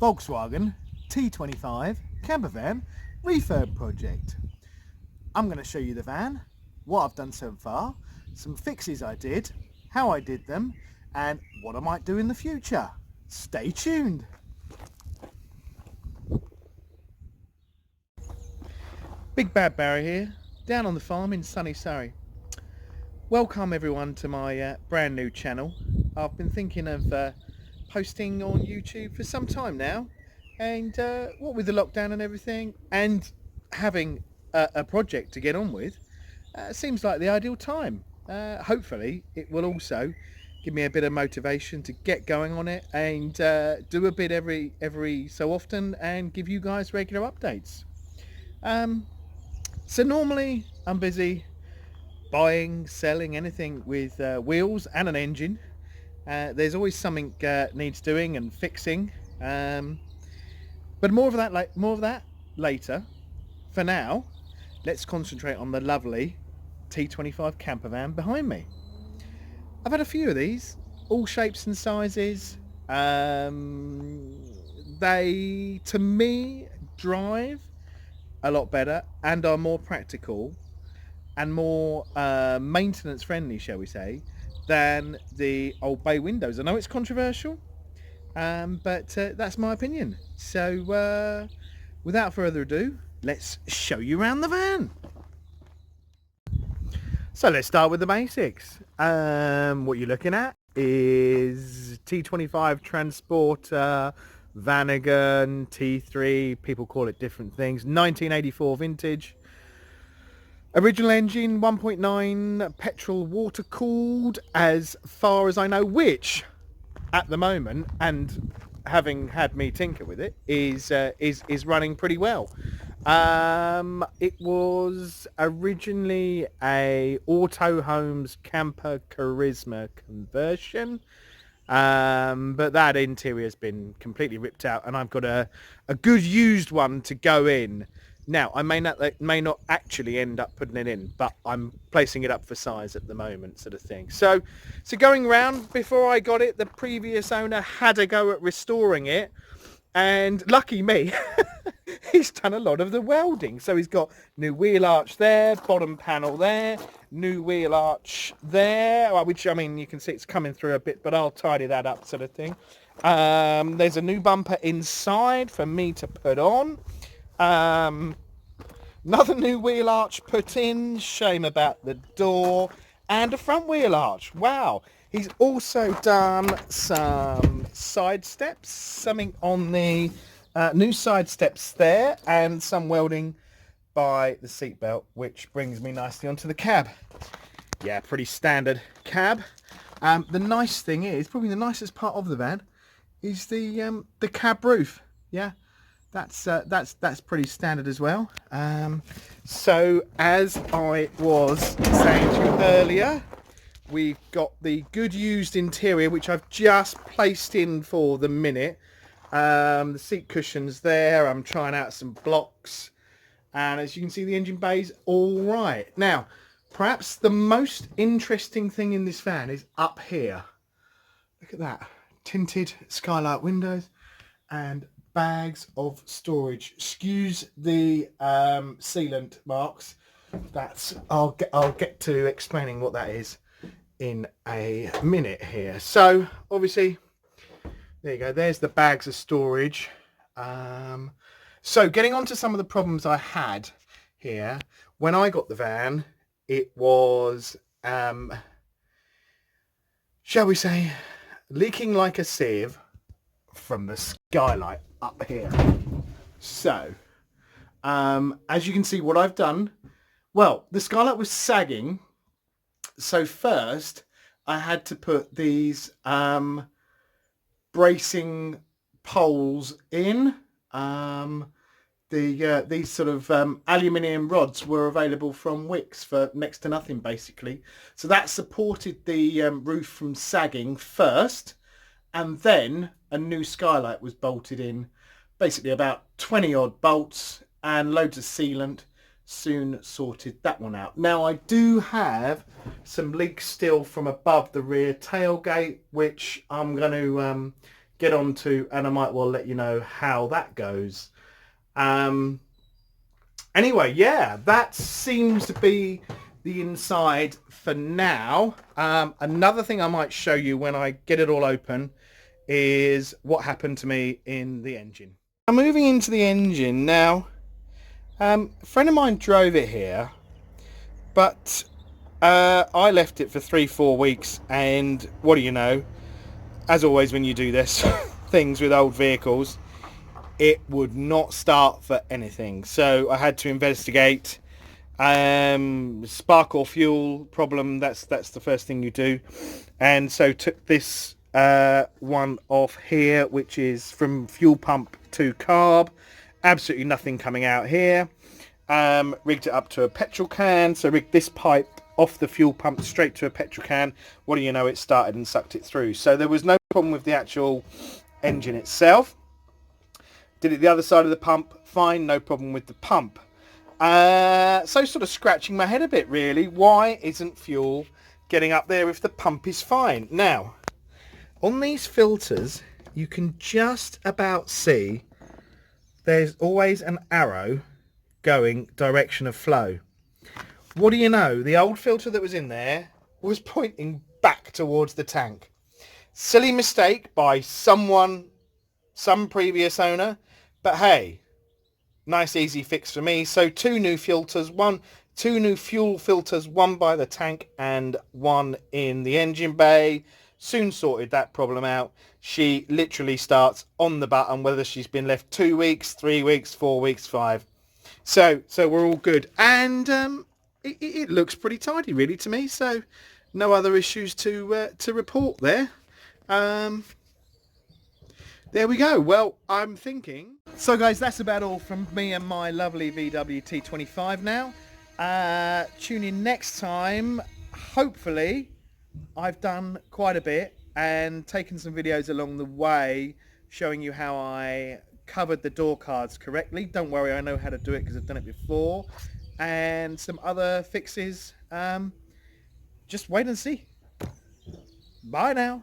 Volkswagen T25 campervan refurb project. I'm going to show you the van, what I've done so far, some fixes I did, how I did them, and what I might do in the future. Stay tuned. Big Bad Barry here, down on the farm in sunny Surrey. Welcome everyone to my brand new channel. I've been thinking of posting on YouTube for some time now, and what with the lockdown and everything, and having a project to get on with, seems like the ideal time. Hopefully it will also give me a bit of motivation to get going on it and do a bit every so often and give you guys regular updates. So normally I'm busy buying, selling anything with wheels and an engine. There's always something needs doing and fixing, but more of that later. For now, let's concentrate on the lovely T25 campervan behind me. I've had a few of these, all shapes and sizes. They, to me, drive a lot better and are more practical and more maintenance friendly, shall we say, than the old bay windows. I know it's controversial, but that's my opinion. So without further ado, let's show you around the van. So let's start with the basics. What you're looking at is T25 Transporter, Vanagon, T3, people call it different things, 1984 vintage. Original engine, 1.9 petrol water cooled, as far as I know, which at the moment, and having had me tinker with it, is running pretty well. It was originally a Auto Homes Camper Charisma conversion, but that interior has been completely ripped out, and I've got a good used one to go in. Now, I may not actually end up putting it in, but I'm placing it up for size at the moment, sort of thing. So going round, before I got it, the previous owner had a go at restoring it, and lucky me, he's done a lot of the welding. So he's got new wheel arch there, bottom panel there, new wheel arch there, which, I mean, you can see it's coming through a bit, but I'll tidy that up, sort of thing. There's a new bumper inside for me to put on. Another new wheel arch put in, shame about the door, and a front wheel arch. Wow. He's also done some side steps, something on the new side steps there, and some welding by the seatbelt, which brings me nicely onto the cab. Yeah, pretty standard cab. The nice thing is, probably the nicest part of the van, is the cab roof. Yeah. That's pretty standard as well. So as I was saying to you earlier, we've got the good used interior, which I've just placed in for the minute. The seat cushions there. I'm trying out some blocks, and as you can see, the engine bay's all right. Now, perhaps the most interesting thing in this van is up here. Look at that, tinted skylight windows and bags of storage. Excuse the sealant marks. I'll get to explaining what that is in a minute here. So obviously, there you go. There's the bags of storage. So getting on to some of the problems I had here when I got the van, it was shall we say, leaking like a sieve from the skylight up here. So as you can see, what I've done, well, the skylight was sagging, so first I had to put these bracing poles in. These sort of aluminium rods were available from Wix for next to nothing, basically. So that supported the roof from sagging first, and then a new skylight was bolted in. Basically about 20 odd bolts and loads of sealant soon sorted that one out. Now I do have some leaks still from above the rear tailgate, which I'm going to get onto, and I might well let you know how that goes. Anyway, yeah, that seems to be the inside for now. Another thing I might show you when I get it all open is what happened to me in the engine. I'm moving into the engine now. A friend of mine drove it here, but I left it for 3-4 weeks, and what do you know, as always when you do this things with old vehicles, it would not start for anything. So I had to investigate. Spark or fuel problem, that's the first thing you do. And so took this one off here, which is from fuel pump to carb. Absolutely nothing coming out here. Rigged it up to a petrol can, so rigged this pipe off the fuel pump straight to a petrol can. What do you know, it started and sucked it through. So there was no problem with the actual engine itself. Did it the other side of the pump, fine, no problem with the pump. So sort of scratching my head a bit really. Why isn't fuel getting up there if the pump is fine? Now, on these filters, you can just about see there's always an arrow going direction of flow. What do you know? The old filter that was in there was pointing back towards the tank. Silly mistake by someone, some previous owner. But hey, nice easy fix for me. So two new filters, two new fuel filters, one by the tank and one in the engine bay. Soon sorted that problem out. She literally starts on the button, whether she's been left 2 weeks, 3 weeks, 4 weeks, 5. So we're all good. And it looks pretty tidy really to me. So no other issues to report there. There we go. Well, I'm thinking... So guys, that's about all from me and my lovely VW T25 now. Tune in next time. Hopefully, I've done quite a bit and taken some videos along the way showing you how I covered the door cards correctly. Don't worry, I know how to do it because I've done it before. And some other fixes. Just wait and see. Bye now.